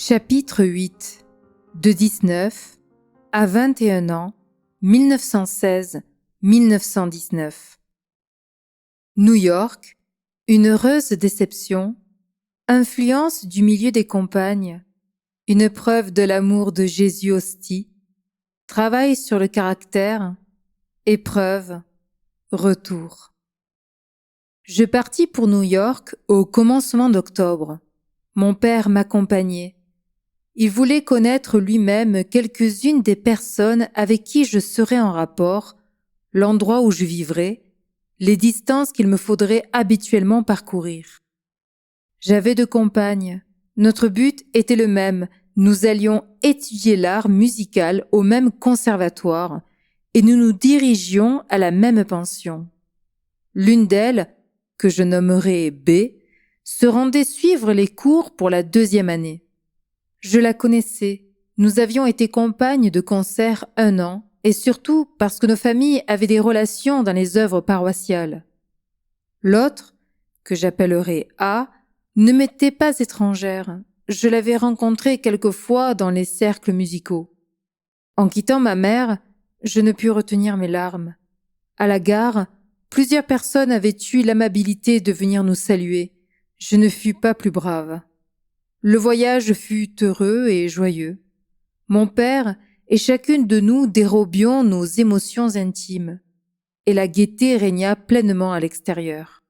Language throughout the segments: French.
Chapitre 8 De 19 à 21 ans, 1916-1919 New York, une heureuse déception, influence du milieu des compagnes, une preuve de l'amour de Jésus hostie, travail sur le caractère, épreuve, retour. Je partis pour New York au commencement d'octobre. Mon père m'accompagnait. Il voulait connaître lui-même quelques-unes des personnes avec qui je serais en rapport, l'endroit où je vivrais, les distances qu'il me faudrait habituellement parcourir. J'avais 2 compagnes. Notre but était le même. Nous allions étudier l'art musical au même conservatoire et nous nous dirigions à la même pension. L'une d'elles, que je nommerai B, se rendait suivre les cours pour la 2e année. Je la connaissais, nous avions été compagnes de concert 1 an, et surtout parce que nos familles avaient des relations dans les œuvres paroissiales. L'autre, que j'appellerai A, ne m'était pas étrangère. Je l'avais rencontrée quelquefois dans les cercles musicaux. En quittant ma mère, je ne pus retenir mes larmes. À la gare, plusieurs personnes avaient eu l'amabilité de venir nous saluer. Je ne fus pas plus brave. Le voyage fut heureux et joyeux. Mon père et chacune de nous dérobions nos émotions intimes, et la gaieté régna pleinement à l'extérieur.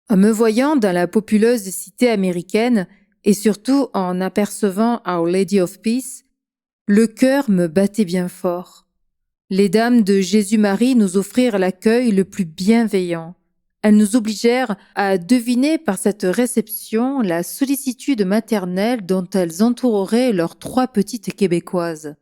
En me voyant dans la populeuse cité américaine, et surtout en apercevant Our Lady of Peace, le cœur me battait bien fort. Les dames de Jésus-Marie nous offrirent l'accueil le plus bienveillant. Elles nous obligèrent à deviner par cette réception la sollicitude maternelle dont elles entoureraient leurs 3 petites Québécoises.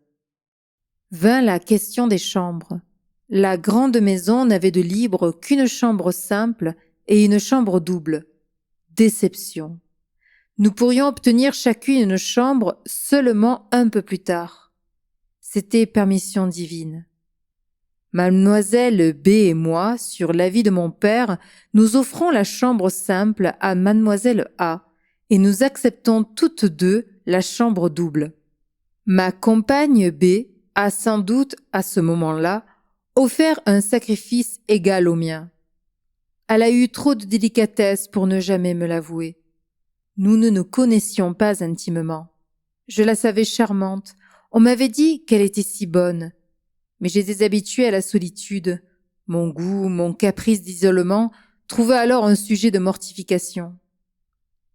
Vint la question des chambres. La grande maison n'avait de libre qu'une chambre simple et une chambre double. Déception. Nous pourrions obtenir chacune une chambre seulement un peu plus tard. C'était permission divine. Mademoiselle B et moi, sur l'avis de mon père, nous offrons la chambre simple à Mademoiselle A et nous acceptons toutes 2 la chambre double. Ma compagne B a sans doute, à ce moment-là, offert un sacrifice égal au mien. Elle a eu trop de délicatesse pour ne jamais me l'avouer. Nous ne nous connaissions pas intimement. Je la savais charmante. On m'avait dit qu'elle était si bonne. Mais j'étais habituée à la solitude. Mon goût, mon caprice d'isolement trouvaient alors un sujet de mortification.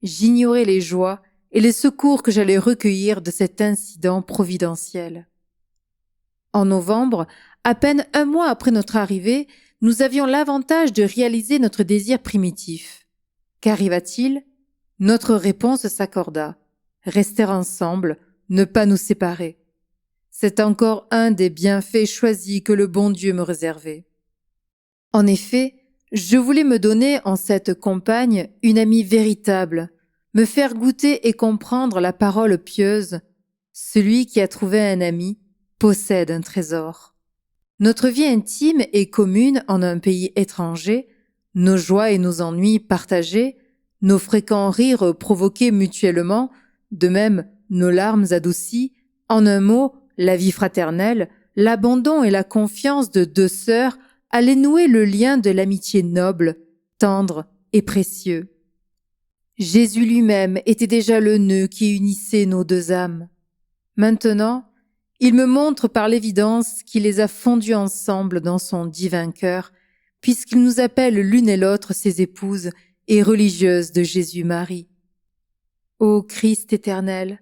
J'ignorais les joies et les secours que j'allais recueillir de cet incident providentiel. En novembre, à peine 1 mois après notre arrivée, nous avions l'avantage de réaliser notre désir primitif. Qu'arriva-t-il ? Notre réponse s'accorda. Rester ensemble, ne pas nous séparer. C'est encore un des bienfaits choisis que le bon Dieu me réservait. En effet, je voulais me donner en cette compagne une amie véritable, me faire goûter et comprendre la parole pieuse. Celui qui a trouvé un ami possède un trésor. Notre vie intime et commune en un pays étranger, nos joies et nos ennuis partagés, nos fréquents rires provoqués mutuellement, de même nos larmes adoucies, en un mot, la vie fraternelle, l'abandon et la confiance de 2 sœurs allaient nouer le lien de l'amitié noble, tendre et précieux. Jésus lui-même était déjà le nœud qui unissait nos 2 âmes. Maintenant, il me montre par l'évidence qu'il les a fondues ensemble dans son divin cœur, puisqu'il nous appelle l'une et l'autre ses épouses et religieuses de Jésus-Marie. Ô Christ éternel,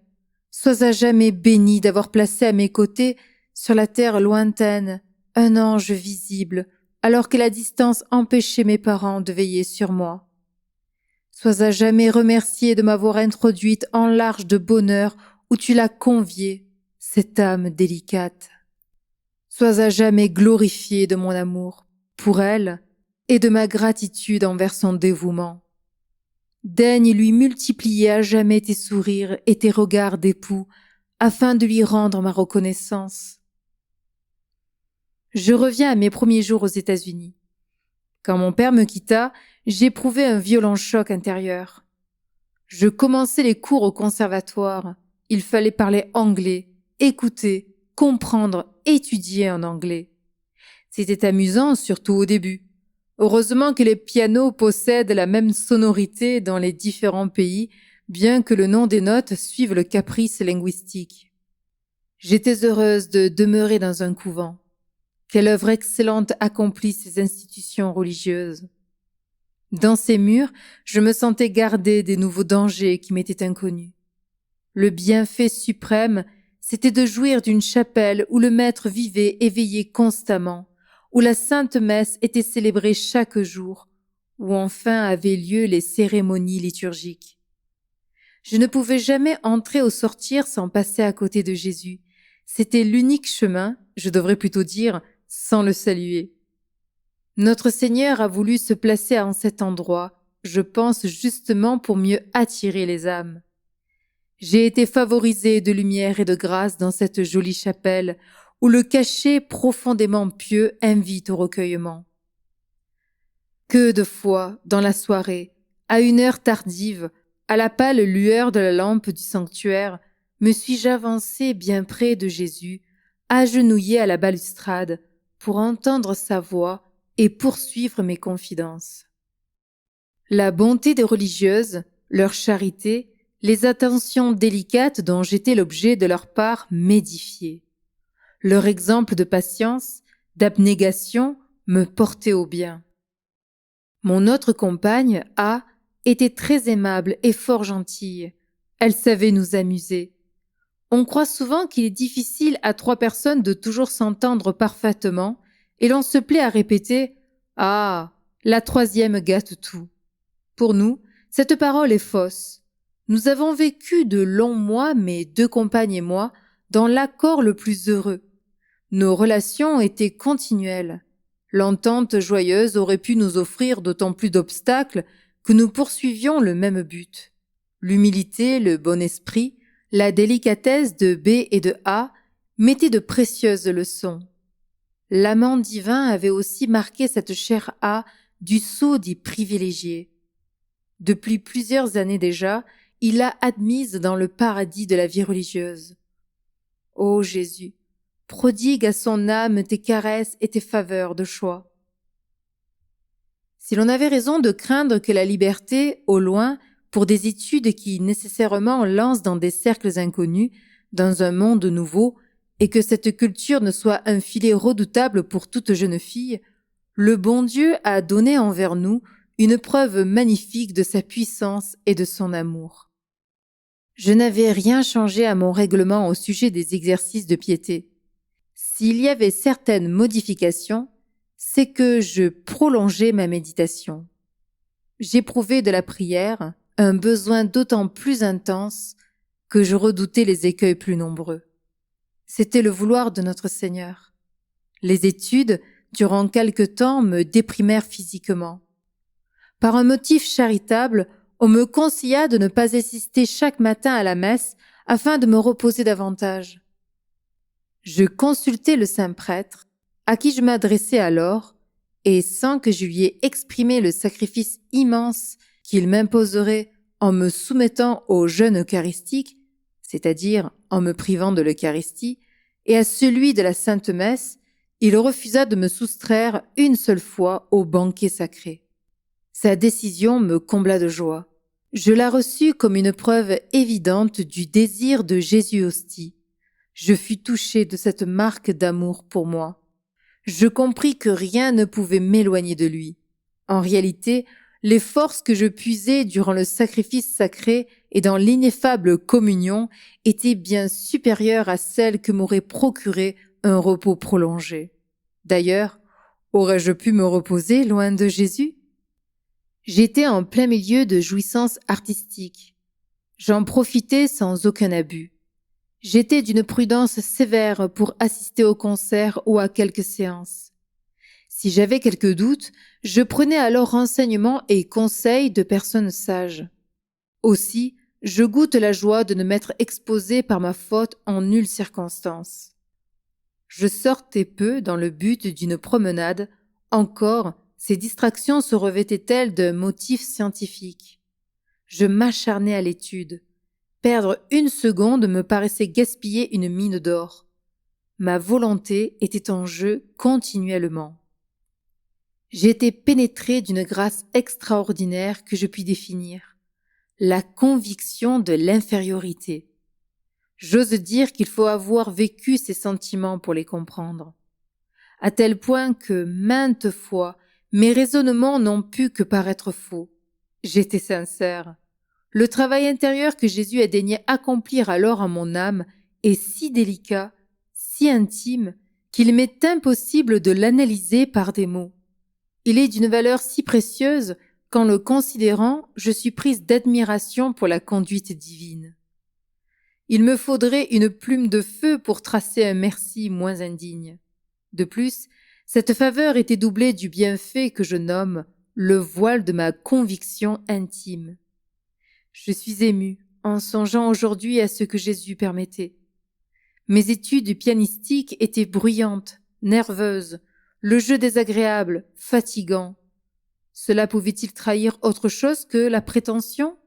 sois à jamais béni d'avoir placé à mes côtés, sur la terre lointaine, un ange visible, alors que la distance empêchait mes parents de veiller sur moi. Sois à jamais remercié de m'avoir introduite en l'arche de bonheur où tu l'as conviée, cette âme délicate. Sois à jamais glorifié de mon amour pour elle et de ma gratitude envers son dévouement. Daigne lui multiplier à jamais tes sourires et tes regards d'époux, afin de lui rendre ma reconnaissance. Je reviens à mes premiers jours aux États-Unis. Quand mon père me quitta, j'éprouvai un violent choc intérieur. Je commençais les cours au conservatoire. Il fallait parler anglais, écouter, comprendre, étudier en anglais. C'était amusant, surtout au début. Heureusement que les pianos possèdent la même sonorité dans les différents pays, bien que le nom des notes suive le caprice linguistique. J'étais heureuse de demeurer dans un couvent. Quelle œuvre excellente accomplissent ces institutions religieuses. Dans ces murs, je me sentais gardée des nouveaux dangers qui m'étaient inconnus. Le bienfait suprême, c'était de jouir d'une chapelle où le maître vivait et veillait constamment, où la sainte messe était célébrée chaque jour, où enfin avaient lieu les cérémonies liturgiques. Je ne pouvais jamais entrer ou sortir sans passer à côté de Jésus. C'était l'unique chemin, je devrais plutôt dire, sans le saluer. Notre Seigneur a voulu se placer en cet endroit, je pense justement pour mieux attirer les âmes. J'ai été favorisée de lumière et de grâce dans cette jolie chapelle où le cachet profondément pieux invite au recueillement. Que de fois, dans la soirée, à une heure tardive, à la pâle lueur de la lampe du sanctuaire, me suis-je avancée bien près de Jésus, agenouillée à la balustrade, pour entendre sa voix et poursuivre mes confidences. La bonté des religieuses, leur charité, les attentions délicates dont j'étais l'objet de leur part m'édifiaient. Leur exemple de patience, d'abnégation me portait au bien. Mon autre compagne, A, était très aimable et fort gentille. Elle savait nous amuser. On croit souvent qu'il est difficile à 3 personnes de toujours s'entendre parfaitement, et l'on se plaît à répéter « Ah, la troisième gâte tout ». Pour nous, cette parole est fausse. Nous avons vécu de longs mois, mes 2 compagnes et moi, dans l'accord le plus heureux. Nos relations étaient continuelles. L'entente joyeuse aurait pu nous offrir d'autant plus d'obstacles que nous poursuivions le même but. L'humilité, le bon esprit, la délicatesse de B et de A mettaient de précieuses leçons. L'amant divin avait aussi marqué cette chère A du sceau des privilégiés. Depuis plusieurs années déjà, il l'a admise dans le paradis de la vie religieuse. Ô Jésus, prodigue à son âme tes caresses et tes faveurs de choix. Si l'on avait raison de craindre que la liberté, au loin, pour des études qui nécessairement lancent dans des cercles inconnus, dans un monde nouveau, et que cette culture ne soit un filet redoutable pour toute jeune fille, le bon Dieu a donné envers nous une preuve magnifique de sa puissance et de son amour. Je n'avais rien changé à mon règlement au sujet des exercices de piété. S'il y avait certaines modifications, c'est que je prolongeais ma méditation. J'éprouvais de la prière un besoin d'autant plus intense que je redoutais les écueils plus nombreux. C'était le vouloir de notre Seigneur. Les études, durant quelque temps, me déprimèrent physiquement. Par un motif charitable, on me conseilla de ne pas assister chaque matin à la messe afin de me reposer davantage. Je consultai le saint prêtre, à qui je m'adressai alors, et sans que je lui ai exprimé le sacrifice immense qu'il m'imposerait en me soumettant au jeûne eucharistique, c'est-à-dire en me privant de l'Eucharistie, et à celui de la Sainte Messe, il refusa de me soustraire une seule fois au banquet sacré. Sa décision me combla de joie. Je la reçus comme une preuve évidente du désir de Jésus hostie. Je fus touchée de cette marque d'amour pour moi. Je compris que rien ne pouvait m'éloigner de lui. En réalité, les forces que je puisais durant le sacrifice sacré et dans l'ineffable communion étaient bien supérieures à celles que m'aurait procuré un repos prolongé. D'ailleurs, aurais-je pu me reposer loin de Jésus? J'étais en plein milieu de jouissances artistiques. J'en profitais sans aucun abus. J'étais d'une prudence sévère pour assister aux concerts ou à quelques séances. Si j'avais quelques doutes, je prenais alors renseignement et conseil de personnes sages. Aussi, je goûte la joie de ne m'être exposé par ma faute en nulle circonstance. Je sortais peu dans le but d'une promenade, encore ces distractions se revêtaient-elles d'un motif scientifique. Je m'acharnais à l'étude. Perdre une seconde me paraissait gaspiller une mine d'or. Ma volonté était en jeu continuellement. J'étais pénétré d'une grâce extraordinaire que je puis définir, la conviction de l'infériorité. J'ose dire qu'il faut avoir vécu ces sentiments pour les comprendre, à tel point que, maintes fois, mes raisonnements n'ont pu que paraître faux. J'étais sincère. Le travail intérieur que Jésus a daigné accomplir alors en mon âme est si délicat, si intime, qu'il m'est impossible de l'analyser par des mots. Il est d'une valeur si précieuse qu'en le considérant, je suis prise d'admiration pour la conduite divine. Il me faudrait une plume de feu pour tracer un merci moins indigne. De plus, cette faveur était doublée du bienfait que je nomme le voile de ma conviction intime. Je suis émue en songeant aujourd'hui à ce que Jésus permettait. Mes études pianistiques étaient bruyantes, nerveuses, le jeu désagréable, fatigant. Cela pouvait-il trahir autre chose que la prétention?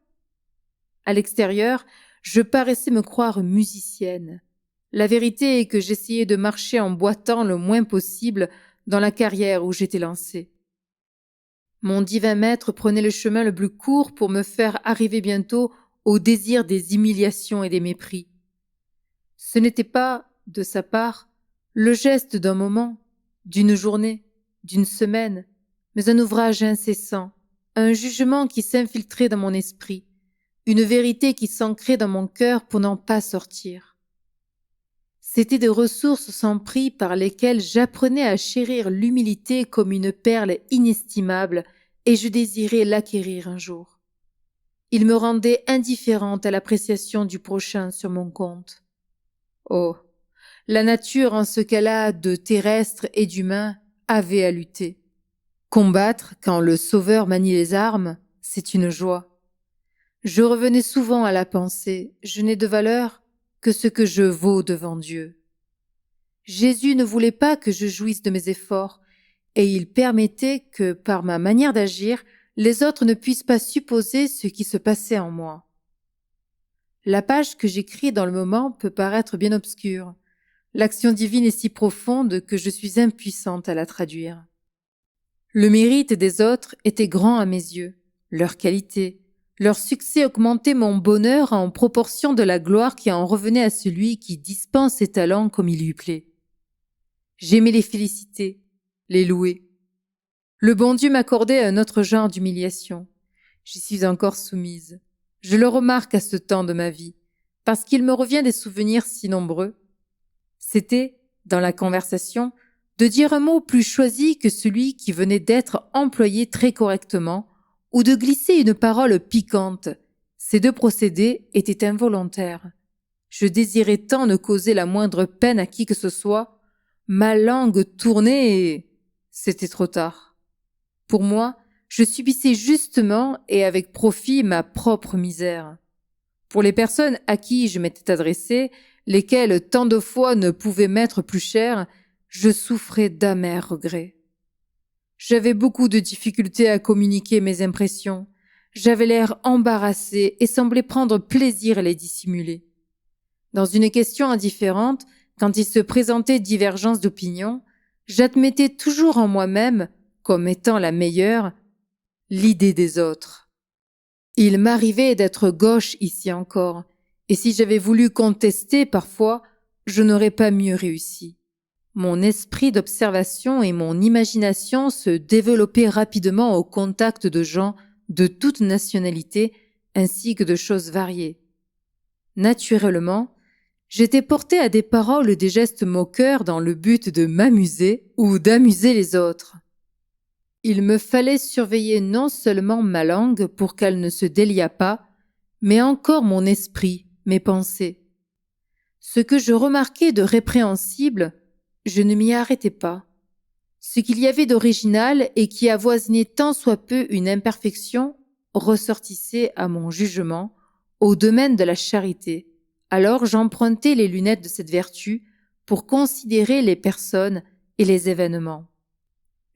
À l'extérieur, je paraissais me croire musicienne. La vérité est que j'essayais de marcher en boitant le moins possible dans la carrière où j'étais lancée. Mon divin maître prenait le chemin le plus court pour me faire arriver bientôt au désir des humiliations et des mépris. Ce n'était pas, de sa part, le geste d'un moment, d'une journée, d'une semaine, mais un ouvrage incessant, un jugement qui s'infiltrait dans mon esprit, une vérité qui s'ancrait dans mon cœur pour n'en pas sortir. C'étaient des ressources sans prix par lesquelles j'apprenais à chérir l'humilité comme une perle inestimable et je désirais l'acquérir un jour. Il me rendait indifférente à l'appréciation du prochain sur mon compte. Oh, la nature en ce qu'elle a de terrestre et d'humain avait à lutter. Combattre quand le Sauveur manie les armes, c'est une joie. Je revenais souvent à la pensée, je n'ai de valeur que ce que je vaux devant Dieu. Jésus ne voulait pas que je jouisse de mes efforts, et il permettait que, par ma manière d'agir, les autres ne puissent pas supposer ce qui se passait en moi. La page que j'écris dans le moment peut paraître bien obscure. L'action divine est si profonde que je suis impuissante à la traduire. Le mérite des autres était grand à mes yeux, leur qualité, leur succès augmentait mon bonheur en proportion de la gloire qui en revenait à celui qui dispense ses talents comme il lui plaît. J'aimais les féliciter, les louer. Le bon Dieu m'accordait un autre genre d'humiliation. J'y suis encore soumise. Je le remarque à ce temps de ma vie, parce qu'il me revient des souvenirs si nombreux. C'était, dans la conversation, de dire un mot plus choisi que celui qui venait d'être employé très correctement, ou de glisser une parole piquante. Ces deux procédés étaient involontaires. Je désirais tant ne causer la moindre peine à qui que ce soit. Ma langue tournait et c'était trop tard. Pour moi, je subissais justement et avec profit ma propre misère. Pour les personnes à qui je m'étais adressé, lesquelles tant de fois ne pouvaient m'être plus chères, je souffrais d'amers regrets. J'avais beaucoup de difficultés à communiquer mes impressions. J'avais l'air embarrassé et semblais prendre plaisir à les dissimuler. Dans une question indifférente, quand il se présentait divergence d'opinion, j'admettais toujours en moi-même, comme étant la meilleure, l'idée des autres. Il m'arrivait d'être gauche ici encore, et si j'avais voulu contester parfois, je n'aurais pas mieux réussi. Mon esprit d'observation et mon imagination se développaient rapidement au contact de gens de toute nationalité ainsi que de choses variées. Naturellement, j'étais portée à des paroles et des gestes moqueurs dans le but de m'amuser ou d'amuser les autres. Il me fallait surveiller non seulement ma langue pour qu'elle ne se déliât pas, mais encore mon esprit, mes pensées. Ce que je remarquais de répréhensible, je ne m'y arrêtais pas. Ce qu'il y avait d'original et qui avoisinait tant soit peu une imperfection ressortissait à mon jugement au domaine de la charité. Alors j'empruntais les lunettes de cette vertu pour considérer les personnes et les événements.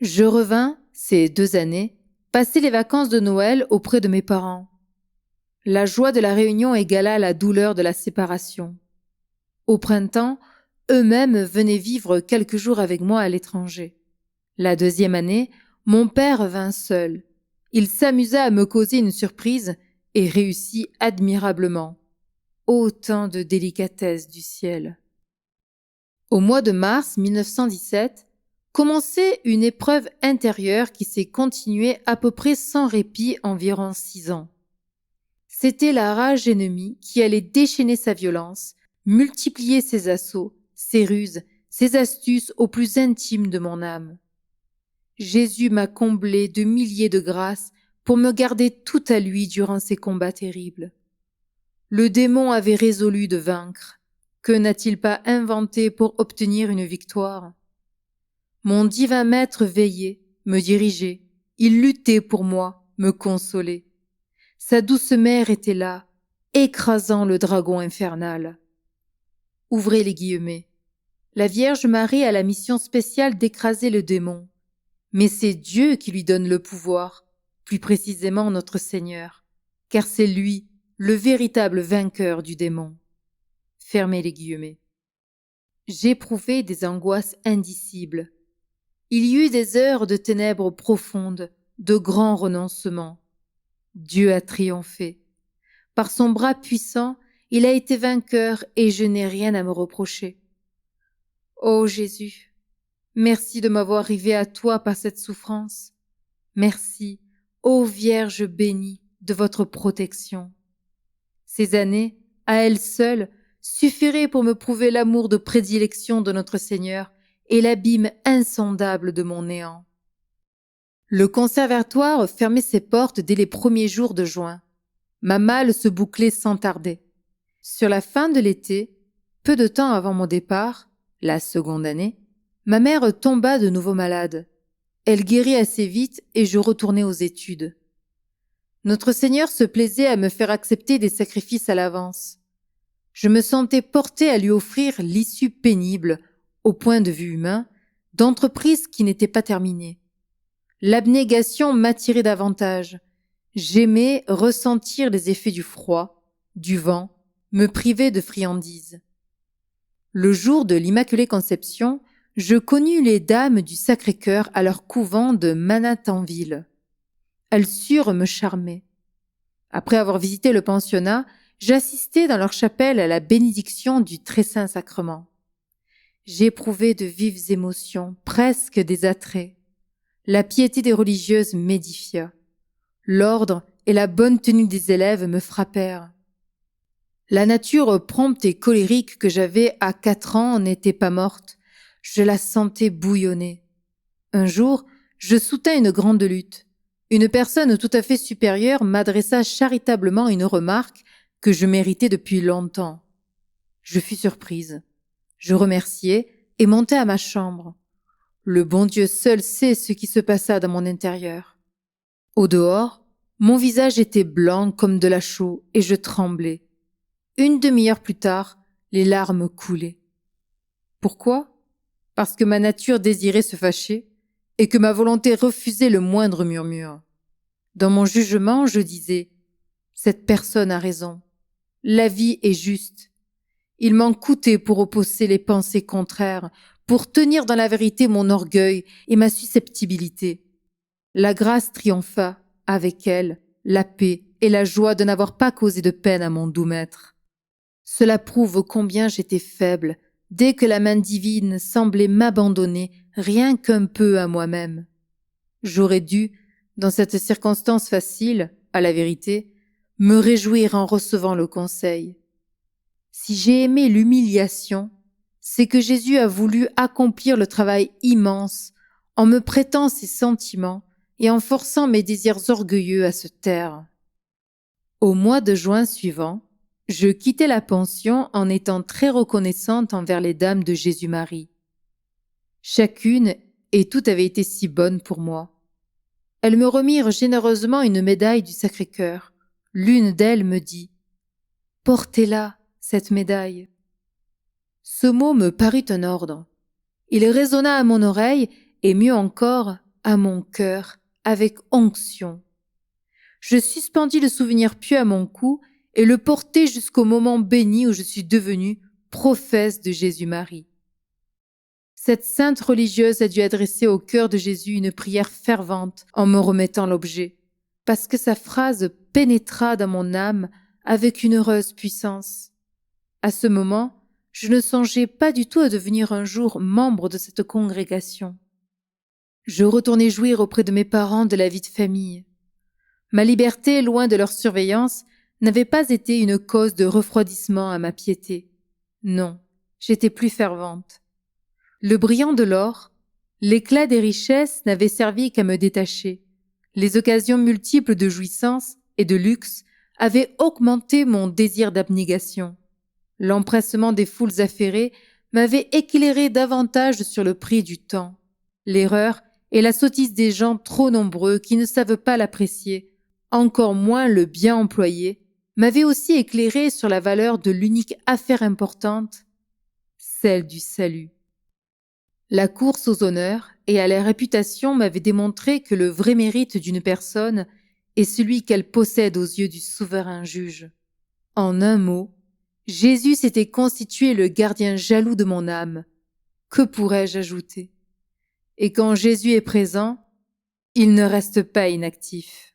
Je revins, ces 2 années, passer les vacances de Noël auprès de mes parents. La joie de la réunion égala la douleur de la séparation. Au printemps, eux-mêmes venaient vivre quelques jours avec moi à l'étranger. La deuxième année, mon père vint seul. Il s'amusa à me causer une surprise et réussit admirablement. Autant de délicatesse du ciel. Au mois de mars 1917, commençait une épreuve intérieure qui s'est continuée à peu près sans répit environ 6 ans. C'était la rage ennemie qui allait déchaîner sa violence, multiplier ses assauts, ses ruses, ses astuces au plus intime de mon âme. Jésus m'a comblé de milliers de grâces pour me garder tout à lui durant ces combats terribles. Le démon avait résolu de vaincre. Que n'a-t-il pas inventé pour obtenir une victoire? Mon divin maître veillait, me dirigeait, il luttait pour moi, me consolait. Sa douce mère était là, écrasant le dragon infernal. Ouvrez les guillemets. La Vierge Marie a la mission spéciale d'écraser le démon. Mais c'est Dieu qui lui donne le pouvoir, plus précisément notre Seigneur, car c'est lui, le véritable vainqueur du démon. Fermez les guillemets. J'éprouvais des angoisses indicibles. Il y eut des heures de ténèbres profondes, de grands renoncements. Dieu a triomphé. Par son bras puissant, il a été vainqueur et je n'ai rien à me reprocher. Ô Jésus, merci de m'avoir rivé à toi par cette souffrance. Merci, ô Vierge bénie, de votre protection. Ces années, à elles seules, suffiraient pour me prouver l'amour de prédilection de notre Seigneur et l'abîme insondable de mon néant. Le conservatoire fermait ses portes dès les premiers jours de juin. Ma malle se bouclait sans tarder. Sur la fin de l'été, peu de temps avant mon départ, la seconde année, ma mère tomba de nouveau malade. Elle guérit assez vite et je retournai aux études. Notre Seigneur se plaisait à me faire accepter des sacrifices à l'avance. Je me sentais portée à lui offrir l'issue pénible, au point de vue humain, d'entreprises qui n'étaient pas terminées. L'abnégation m'attirait davantage. J'aimais ressentir les effets du froid, du vent, me priver de friandises. Le jour de l'Immaculée Conception, je connus les dames du Sacré-Cœur à leur couvent de Manhattanville. Elles surent me charmer. Après avoir visité le pensionnat, j'assistai dans leur chapelle à la bénédiction du Très-Saint Sacrement. J'éprouvai de vives émotions, presque des attraits. La piété des religieuses m'édifia. L'ordre et la bonne tenue des élèves me frappèrent. La nature prompte et colérique que j'avais à 4 ans n'était pas morte. Je la sentais bouillonner. Un jour, je soutins une grande lutte. Une personne tout à fait supérieure m'adressa charitablement une remarque que je méritais depuis longtemps. Je fus surprise. Je remerciai et montai à ma chambre. Le bon Dieu seul sait ce qui se passa dans mon intérieur. Au dehors, mon visage était blanc comme de la chaux et je tremblais. Une demi-heure plus tard, les larmes coulaient. Pourquoi? Parce que ma nature désirait se fâcher et que ma volonté refusait le moindre murmure. Dans mon jugement, je disais « Cette personne a raison. La vie est juste. » Il m'en coûtait pour opposer les pensées contraires, pour tenir dans la vérité mon orgueil et ma susceptibilité. La grâce triompha, avec elle, la paix et la joie de n'avoir pas causé de peine à mon doux maître. Cela prouve combien j'étais faible, dès que la main divine semblait m'abandonner rien qu'un peu à moi-même. J'aurais dû, dans cette circonstance facile, à la vérité, me réjouir en recevant le conseil. Si j'ai aimé l'humiliation, c'est que Jésus a voulu accomplir le travail immense en me prêtant ses sentiments et en forçant mes désirs orgueilleux à se taire. Au mois de juin suivant, je quittai la pension en étant très reconnaissante envers les dames de Jésus-Marie. Chacune et toutes avaient été si bonnes pour moi. Elles me remirent généreusement une médaille du Sacré-Cœur. L'une d'elles me dit « Portez-la, cette médaille. » Ce mot me parut un ordre. Il résonna à mon oreille et mieux encore à mon cœur avec onction. Je suspendis le souvenir pieux à mon cou et le portai jusqu'au moment béni où je suis devenue prophète de Jésus-Marie. Cette sainte religieuse a dû adresser au cœur de Jésus une prière fervente en me remettant l'objet, parce que sa phrase pénétra dans mon âme avec une heureuse puissance. À ce moment, je ne songeais pas du tout à devenir un jour membre de cette congrégation. Je retournai jouir auprès de mes parents de la vie de famille. Ma liberté, loin de leur surveillance, n'avait pas été une cause de refroidissement à ma piété. Non, j'étais plus fervente. Le brillant de l'or, l'éclat des richesses n'avaient servi qu'à me détacher. Les occasions multiples de jouissance et de luxe avaient augmenté mon désir d'abnégation. L'empressement des foules affairées m'avait éclairé davantage sur le prix du temps. L'erreur et la sottise des gens trop nombreux qui ne savent pas l'apprécier, encore moins le bien employer, m'avaient aussi éclairé sur la valeur de l'unique affaire importante, celle du salut. La course aux honneurs et à la réputation m'avait démontré que le vrai mérite d'une personne est celui qu'elle possède aux yeux du souverain juge. En un mot, Jésus s'était constitué le gardien jaloux de mon âme. Que pourrais-je ajouter? Et quand Jésus est présent, il ne reste pas inactif.